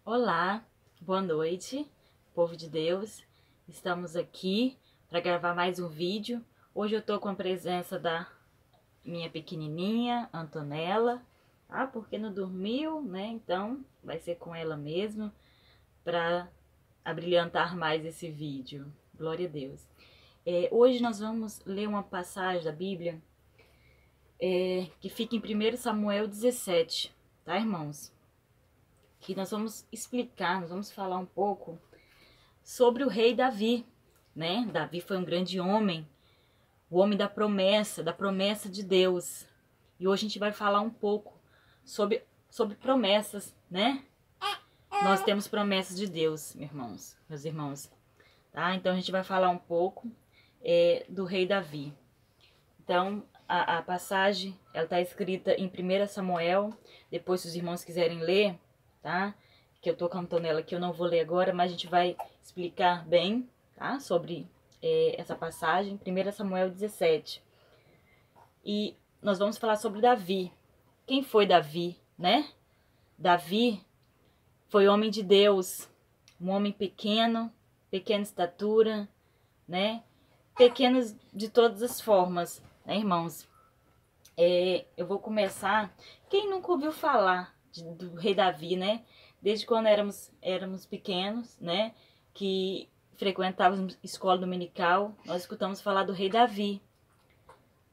Olá, boa noite, povo de Deus. Estamos aqui para gravar mais um vídeo. Hoje eu tô com a presença da minha pequenininha, Antonella, tá? Porque não dormiu, né? Então vai ser com ela mesmo para abrilhantar mais esse vídeo. Glória a Deus. Hoje nós vamos ler uma passagem da Bíblia que fica em 1 Samuel 17, tá, irmãos? Que nós vamos explicar, nós vamos falar um pouco sobre o rei Davi, né? Davi foi um grande homem, o homem da promessa de Deus. E hoje a gente vai falar um pouco sobre promessas, né? Nós temos promessas de Deus, meus irmãos, tá? Então a gente vai falar um pouco do rei Davi. Então a passagem, ela tá escrita em 1 Samuel, depois se os irmãos quiserem ler, tá? Que eu tô cantando ela aqui, eu não vou ler agora, mas a gente vai explicar bem, tá? Sobre essa passagem, 1 Samuel 17. E nós vamos falar sobre Davi. Quem foi Davi, né? Davi foi homem de Deus, um homem pequeno, pequena estatura, né? Pequenos de todas as formas, né, irmãos? Eu vou começar. Quem nunca ouviu falar do rei Davi, né? Desde quando éramos pequenos, né? Que frequentávamos escola dominical, nós escutamos falar do rei Davi,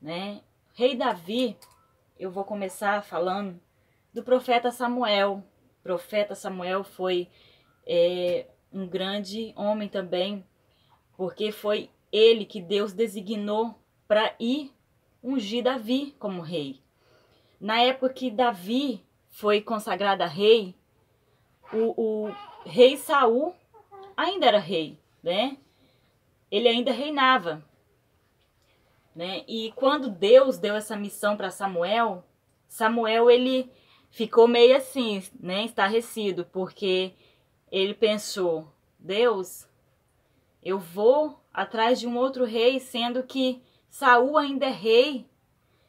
né? Rei Davi, eu vou começar falando do profeta Samuel. O profeta Samuel foi um grande homem também, porque foi ele que Deus designou para ir ungir Davi como rei. Na época que Davi foi consagrado a rei, o rei Saul ainda era rei, né? Ele ainda reinava, né? E quando Deus deu essa missão para Samuel, Samuel ele ficou meio assim, né? Estarrecido, porque ele pensou: Deus, eu vou atrás de um outro rei, sendo que Saul ainda é rei.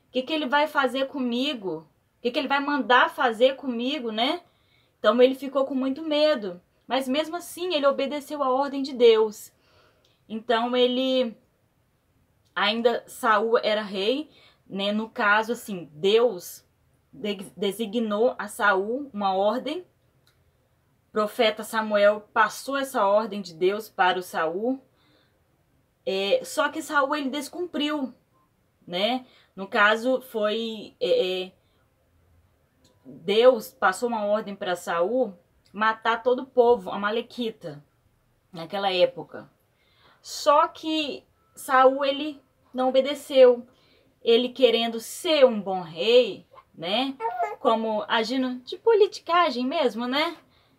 O que ele vai fazer comigo? O que ele vai mandar fazer comigo, né? Então ele ficou com muito medo. Mas mesmo assim ele obedeceu a ordem de Deus. Então ele ainda Saul era rei, né? No caso assim, Deus designou a Saul uma ordem. O profeta Samuel passou essa ordem de Deus para o Saul. Só que Saul ele descumpriu, né? No caso foi Deus passou uma ordem para Saul matar todo o povo amalequita naquela época. Só que Saul ele não obedeceu. Ele querendo ser um bom rei, né? Como agindo de politicagem mesmo, né?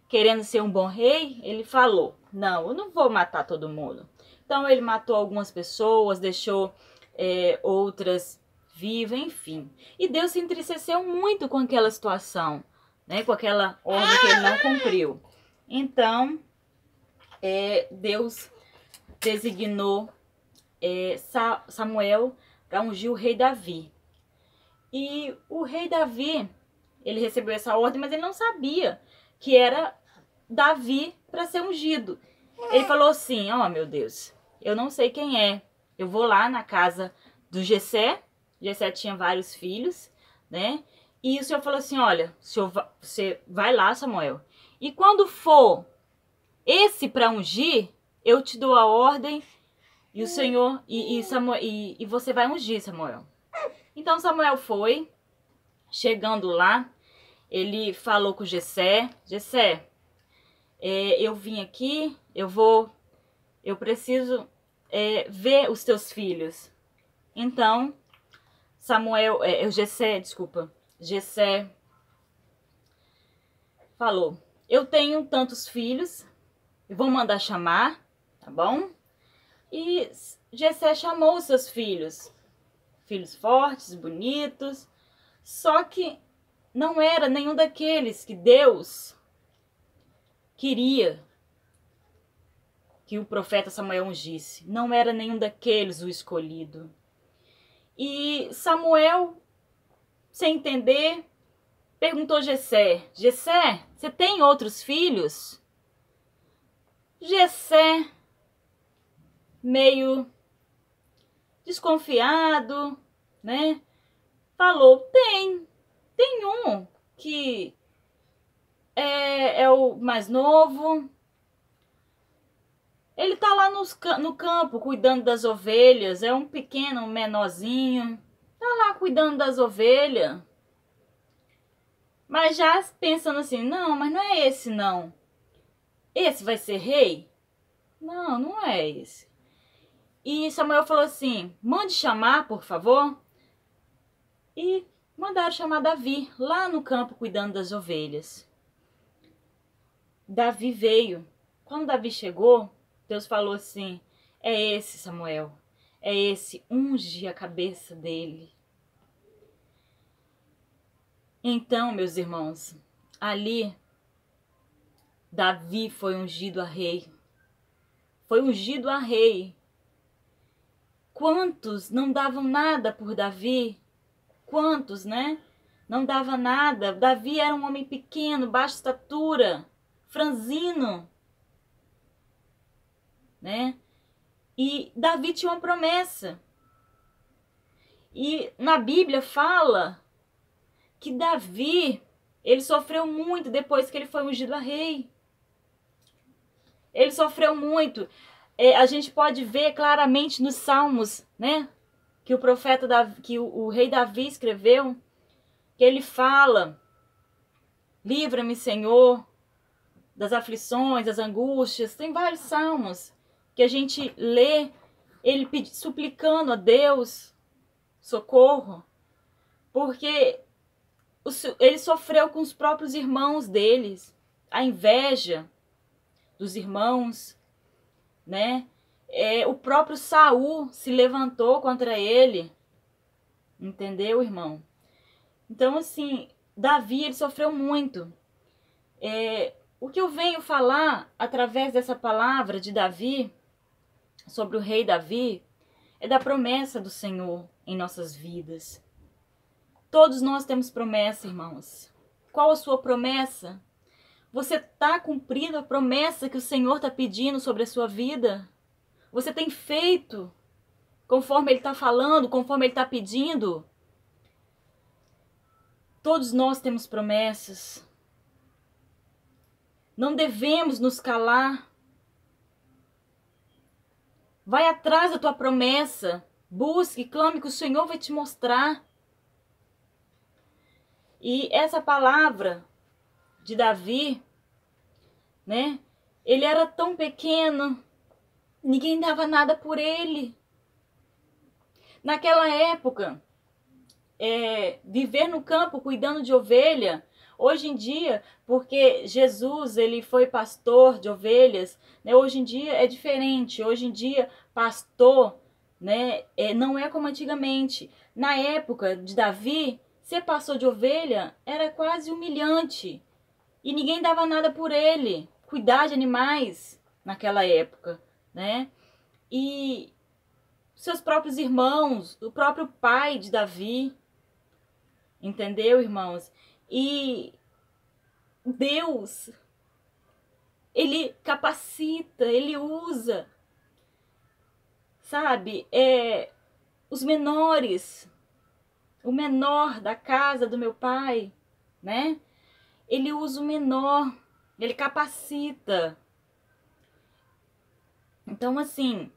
Querendo ser um bom rei, ele falou: não, eu não vou matar todo mundo. Então ele matou algumas pessoas, deixou outras vivas, enfim. E Deus se entristeceu muito com aquela situação, né? Com aquela ordem que ele não cumpriu. Então Deus designou Samuel para ungir o rei Davi. E o rei Davi, ele recebeu essa ordem, mas ele não sabia que era Davi para ser ungido. Ele falou assim: ó, meu Deus, eu não sei quem é. Eu vou lá na casa do Jessé. Jessé tinha vários filhos, né? E o Senhor falou assim: olha, você vai lá, Samuel. E quando for esse para ungir, eu te dou a ordem e o Senhor e você vai ungir, Samuel. Então Samuel foi. Chegando lá, ele falou com Jessé: Jessé, eu vim aqui, eu preciso ver os teus filhos. Então Jessé falou: eu tenho tantos filhos, eu vou mandar chamar, tá bom? E Jessé chamou os seus filhos fortes, bonitos, só que não era nenhum daqueles que Deus queria que o profeta Samuel ungisse. Não era nenhum daqueles o escolhido. E Samuel, sem entender, perguntou Jessé: Jessé, você tem outros filhos? Jessé, meio desconfiado, né? Falou: tem um que é o mais novo. Ele tá lá no campo cuidando das ovelhas. É um pequeno, um menorzinho. Tá lá cuidando das ovelhas. Mas já pensando assim, não, mas não é esse não. Esse vai ser rei? Não, não é esse. E Samuel falou assim: mande chamar, por favor. E mandaram chamar Davi, lá no campo cuidando das ovelhas. Davi veio. Quando Davi chegou, Deus falou assim: é esse, Samuel. É esse, unge a cabeça dele. Então, meus irmãos, ali Davi foi ungido a rei. Foi ungido a rei. Quantos não davam nada por Davi? Quantos, né? Não dava nada. Davi era um homem pequeno, baixa estatura, franzino, né? E Davi tinha uma promessa. E na Bíblia fala que Davi, ele sofreu muito depois que ele foi ungido a rei. Ele sofreu muito. A gente pode ver claramente nos Salmos, né? Que o profeta Davi, que o rei Davi escreveu, que ele fala: livra-me, Senhor, das aflições, das angústias. Tem vários salmos que a gente lê, ele suplicando a Deus socorro, porque ele sofreu com os próprios irmãos deles, a inveja dos irmãos, né? O próprio Saul se levantou contra ele, entendeu, irmão? Então, assim, Davi, ele sofreu muito. O que eu venho falar através dessa palavra de Davi, sobre o rei Davi, é da promessa do Senhor em nossas vidas. Todos nós temos promessa, irmãos. Qual a sua promessa? Você está cumprindo a promessa que o Senhor está pedindo sobre a sua vida? Você tem feito conforme Ele está falando, conforme Ele está pedindo? Todos nós temos promessas. Não devemos nos calar. Vai atrás da tua promessa. Busque, clame que o Senhor vai te mostrar. E essa palavra de Davi, né? Ele era tão pequeno, ninguém dava nada por ele. Naquela época, viver no campo cuidando de ovelha, hoje em dia, porque Jesus ele foi pastor de ovelhas, né? Hoje em dia é diferente. Hoje em dia, pastor, né? Não é como antigamente. Na época de Davi, ser pastor de ovelha era quase humilhante. E ninguém dava nada por ele. Cuidar de animais naquela época, né? E seus próprios irmãos, o próprio pai de Davi, entendeu, irmãos? E Deus, Ele capacita, Ele usa, sabe? Os menores, o menor da casa do meu pai, né? Ele usa o menor, ele capacita. Então, assim,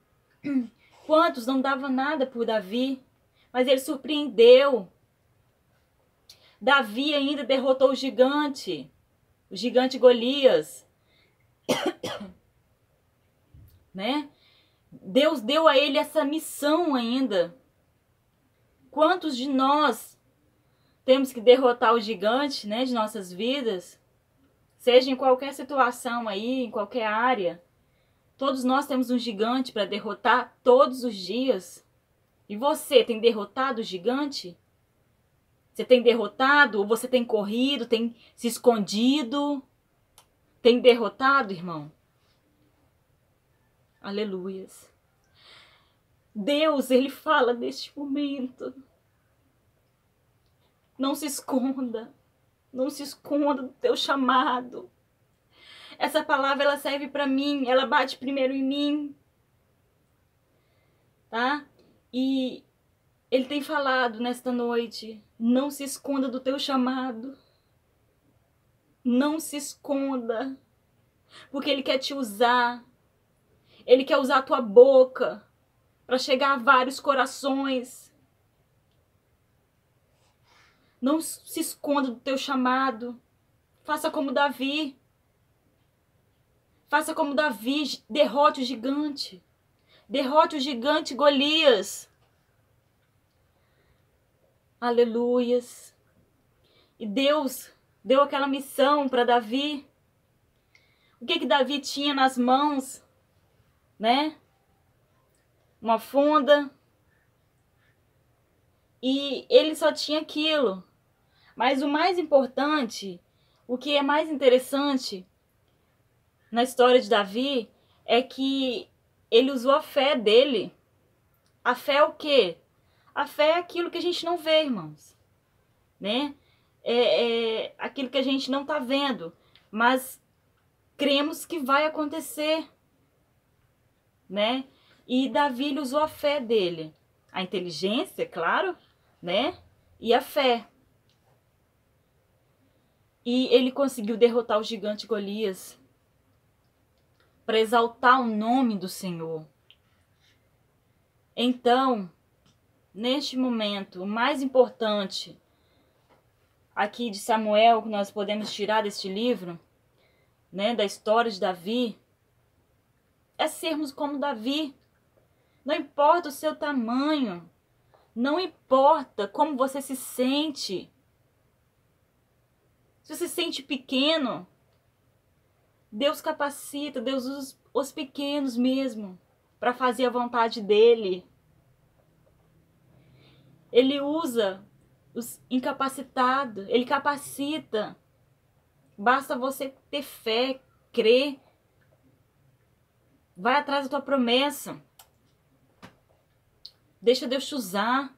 quantos não davam nada por Davi, mas ele surpreendeu. Davi ainda derrotou o gigante Golias, né? Deus deu a ele essa missão ainda. Quantos de nós temos que derrotar o gigante, né, de nossas vidas? Seja em qualquer situação aí, em qualquer área. Todos nós temos um gigante para derrotar todos os dias. E você tem derrotado o gigante? Você tem derrotado? Ou você tem corrido, tem se escondido? Tem derrotado, irmão? Aleluias. Deus, Ele fala neste momento. Não se esconda. Não se esconda do teu chamado. Essa palavra, ela serve para mim, ela bate primeiro em mim, tá? E ele tem falado nesta noite, não se esconda do teu chamado. Não se esconda, porque ele quer te usar. Ele quer usar a tua boca para chegar a vários corações. Não se esconda do teu chamado. Faça como Davi. Faça como Davi, derrote o gigante. Derrote o gigante Golias. Aleluias. E Deus deu aquela missão para Davi. O que Davi tinha nas mãos, né? Uma funda. E ele só tinha aquilo. Mas o mais importante, o que é mais interessante na história de Davi é que ele usou a fé dele. A fé é o quê? A fé é aquilo que a gente não vê, irmãos, né? É aquilo que a gente não tá vendo, mas cremos que vai acontecer, né? E Davi, ele usou a fé dele, a inteligência, claro, né? E a fé. E ele conseguiu derrotar o gigante Golias para exaltar o nome do Senhor. Então, neste momento, o mais importante aqui de Samuel que nós podemos tirar deste livro, né, da história de Davi, é sermos como Davi. Não importa o seu tamanho, não importa como você se sente. Se você se sente pequeno, Deus capacita, Deus usa os pequenos mesmo para fazer a vontade dele. Ele usa os incapacitados, ele capacita. Basta você ter fé, crer. Vai atrás da tua promessa. Deixa Deus te usar.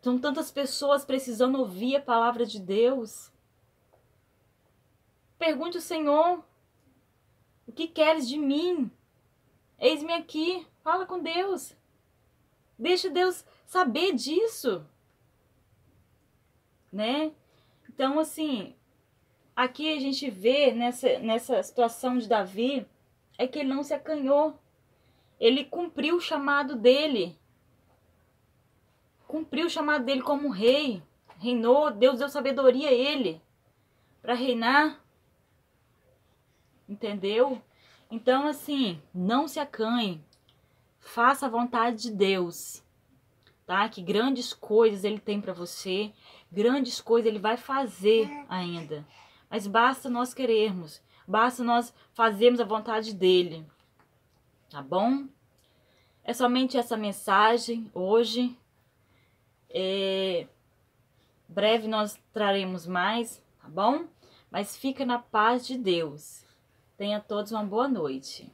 São tantas pessoas precisando ouvir a palavra de Deus. Pergunte ao Senhor: o que queres de mim? Eis-me aqui. Fala com Deus. Deixa Deus saber disso, né? Então, assim, aqui a gente vê nessa situação de Davi, é que ele não se acanhou. Ele cumpriu o chamado dele. Cumpriu o chamado dele como rei. Reinou, Deus deu sabedoria a ele para reinar. Entendeu? Então, assim, não se acanhe. Faça a vontade de Deus, tá? Que grandes coisas ele tem para você. Grandes coisas ele vai fazer ainda. Mas basta nós querermos. Basta nós fazermos a vontade dele. Tá bom? É somente essa mensagem hoje. Breve nós traremos mais, tá bom? Mas fica na paz de Deus. Tenha todos uma boa noite.